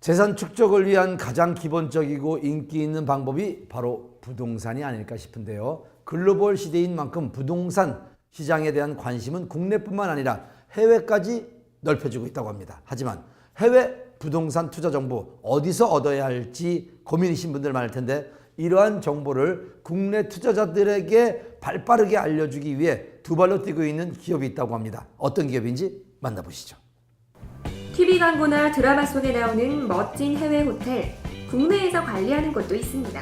재산 축적을 위한 가장 기본적이고 인기 있는 방법이 바로 부동산이 아닐까 싶은데요. 글로벌 시대인 만큼 부동산 시장에 대한 관심은 국내뿐만 아니라 해외까지 넓혀지고 있다고 합니다. 하지만 해외 부동산 투자 정보 어디서 얻어야 할지 고민이신 분들 많을 텐데, 이러한 정보를 국내 투자자들에게 발빠르게 알려주기 위해 두 발로 뛰고 있는 기업이 있다고 합니다. 어떤 기업인지 만나보시죠. TV 광고나 드라마 속에 나오는 멋진 해외 호텔, 국내에서 관리하는 곳도 있습니다.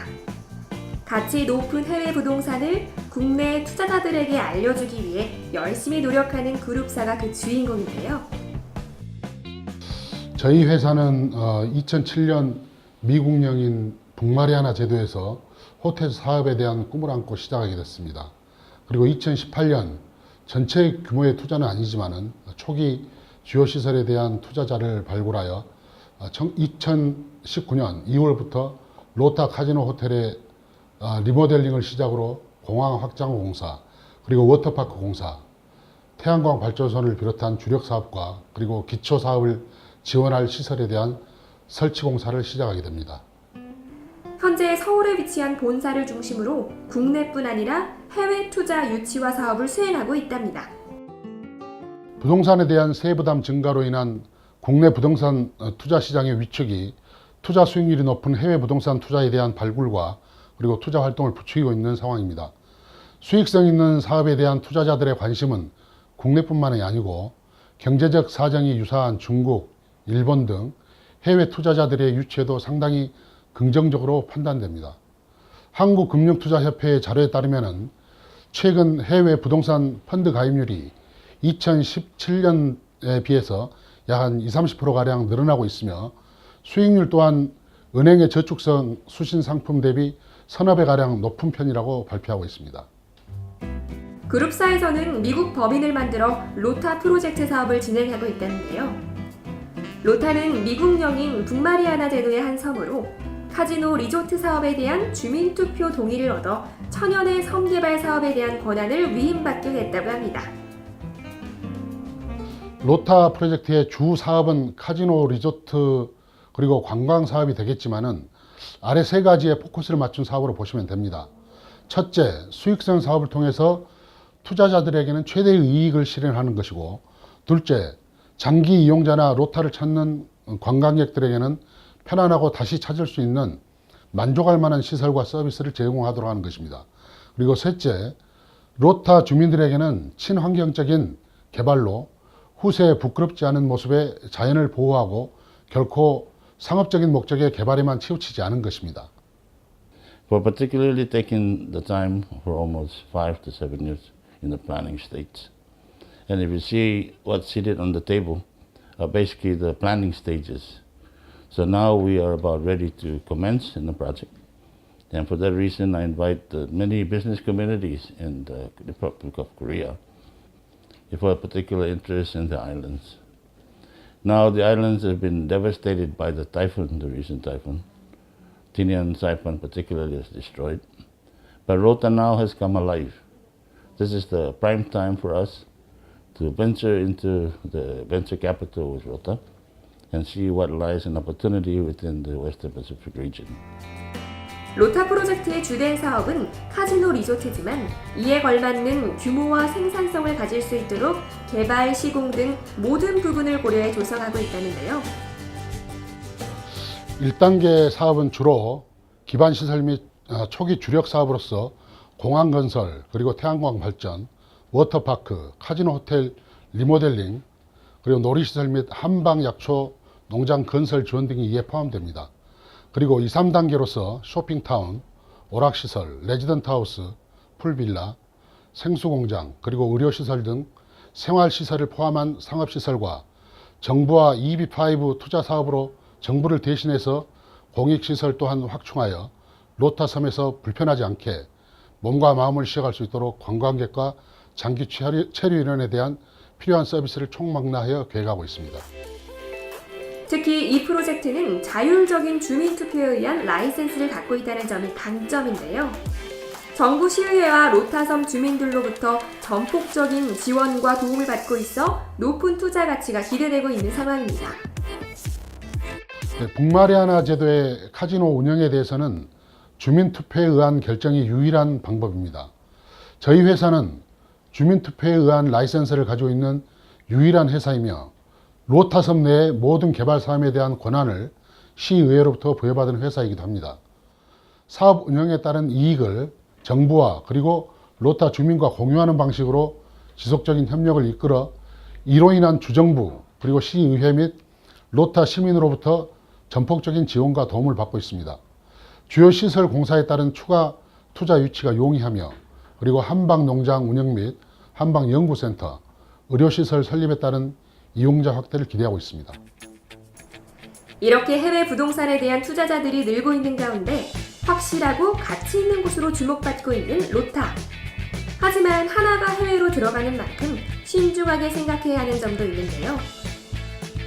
가치 높은 해외 부동산을 국내 투자자들에게 알려주기 위해 열심히 노력하는 그룹사가 그 주인공인데요. 저희 회사는 2007년 미국령인 북마리아나 제도에서 호텔 사업에 대한 꿈을 안고 시작하게 됐습니다. 그리고 2018년 전체 규모의 투자는 아니지만은 초기 주요 시설에 대한 투자자를 발굴하여 2019년 2월부터 로타 카지노 호텔의 리모델링을 시작으로 공항 확장 공사, 그리고 워터파크 공사, 태양광 발전소를 비롯한 주력 사업과 그리고 기초 사업을 지원할 시설에 대한 설치 공사를 시작하게 됩니다. 현재 서울에 위치한 본사를 중심으로 국내뿐 아니라 해외 투자 유치와 사업을 수행하고 있답니다. 부동산에 대한 세부 부담 증가로 인한 국내 부동산 투자 시장의 위축이 투자 수익률이 높은 해외 부동산 투자에 대한 발굴과 그리고 투자 활동을 부추기고 있는 상황입니다. 수익성 있는 사업에 대한 투자자들의 관심은 국내뿐만이 아니고 경제적 사정이 유사한 중국, 일본 등 해외 투자자들의 유치에도 상당히 긍정적으로 판단됩니다. 한국금융투자협회의 자료에 따르면 최근 해외 부동산 펀드 가입률이 2017년에 비해서 약 한 20-30%가량 늘어나고 있으며, 수익률 또한 은행의 저축성 수신 상품 대비 서너 배가량 높은 편이라고 발표하고 있습니다. 그룹사에서는 미국 법인을 만들어 로타 프로젝트 사업을 진행하고 있다는데요. 로타는 미국령인 북마리아나 제도의 한 섬으로 카지노 리조트 사업에 대한 주민투표 동의를 얻어 천연의 섬 개발 사업에 대한 권한을 위임받게 됐다고 합니다. 로타 프로젝트의 주 사업은 카지노 리조트 그리고 관광 사업이 되겠지만은 아래 세 가지의 포커스를 맞춘 사업으로 보시면 됩니다. 첫째, 수익성 사업을 통해서 투자자들에게는 최대의 이익을 실현하는 것이고, 둘째, 장기 이용자나 로타를 찾는 관광객들에게는 편안하고 다시 찾을 수 있는 만족할 만한 시설과 서비스를 제공하도록 하는 것입니다. 그리고 셋째, 로타 주민들에게는 친환경적인 개발로 후세에 부끄럽지 않은 모습의 자연을 보호하고 결코 상업적인 목적의 개발에만 치우치지 않은 것입니다. For particularly taking the time for almost 5 to 7 years in the planning stage. And if you see what's seated on the table, are basically the planning stages. So now we are about ready to commence in the project. And for that reason, I invite many business communities in the Republic of Korea for a particular interest in the islands. Now the islands have been devastated by the typhoon, the recent typhoon. Tinian Saipan particularly is destroyed. But Rota now has come alive. This is the prime time for us to venture into the venture capital with Rota and see what lies in opportunity within the Western Pacific region. 로타 프로젝트의 주된 사업은 카지노 리조트지만 이에 걸맞는 규모와 생산성을 가질 수 있도록 개발, 시공 등 모든 부분을 고려해 조성하고 있다는데요. 1단계 사업은 주로 기반시설 및 초기 주력 사업으로서 공항 건설, 그리고 태양광 발전, 워터파크, 카지노 호텔 리모델링, 그리고 놀이시설 및 한방약초 농장 건설 지원 등이 이에 포함됩니다. 그리고 2, 3단계로서 쇼핑타운, 오락시설, 레지던트하우스, 풀빌라, 생수공장, 그리고 의료시설 등 생활시설을 포함한 상업시설과 정부와 EB5 투자사업으로 정부를 대신해서 공익시설 또한 확충하여 로타섬에서 불편하지 않게 몸과 마음을 쉬어갈 수 있도록 관광객과 장기 체류 인원에 대한 필요한 서비스를 총망라하여 계획하고 있습니다. 특히 이 프로젝트는 자율적인 주민투표에 의한 라이센스를 갖고 있다는 점이 강점인데요. 정부 시의회와 로타섬 주민들로부터 전폭적인 지원과 도움을 받고 있어 높은 투자 가치가 기대되고 있는 상황입니다. 네, 북마리아나 제도의 카지노 운영에 대해서는 주민투표에 의한 결정이 유일한 방법입니다. 저희 회사는 주민투표에 의한 라이센스를 가지고 있는 유일한 회사이며 로타섬 내의 모든 개발 사업에 대한 권한을 시의회로부터 부여받은 회사이기도 합니다. 사업 운영에 따른 이익을 정부와 그리고 로타 주민과 공유하는 방식으로 지속적인 협력을 이끌어 이로 인한 주정부 그리고 시의회 및 로타 시민으로부터 전폭적인 지원과 도움을 받고 있습니다. 주요 시설 공사에 따른 추가 투자 유치가 용이하며 그리고 한방농장 운영 및 한방연구센터, 의료시설 설립에 따른 이용자 확대를 기대하고 있습니다. 이렇게 해외 부동산에 대한 투자자들이 늘고 있는 가운데 확실하고 가치 있는 곳으로 주목받고 있는 로타. 하지만 하나가 해외로 들어가는 만큼 신중하게 생각해야 하는 점도 있는데요.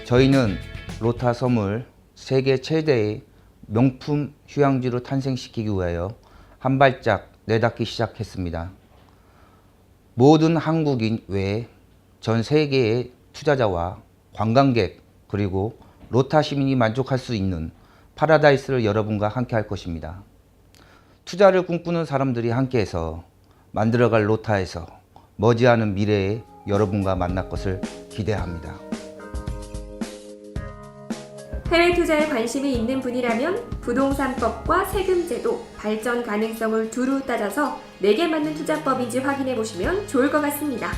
저희는 로타 섬을 세계 최대의 명품 휴양지로 탄생시키기 위하여 한 발짝 내닫기 시작했습니다. 모든 한국인 외에 전 세계의 투자자와 관광객 그리고 로타 시민이 만족할 수 있는 파라다이스를 여러분과 함께 할 것입니다. 투자를 꿈꾸는 사람들이 함께해서 만들어갈 로타에서 머지않은 미래에 여러분과 만날 것을 기대합니다. 해외 투자에 관심이 있는 분이라면 부동산법과 세금제도, 발전 가능성을 두루 따져서 내게 맞는 투자법인지 확인해 보시면 좋을 것 같습니다.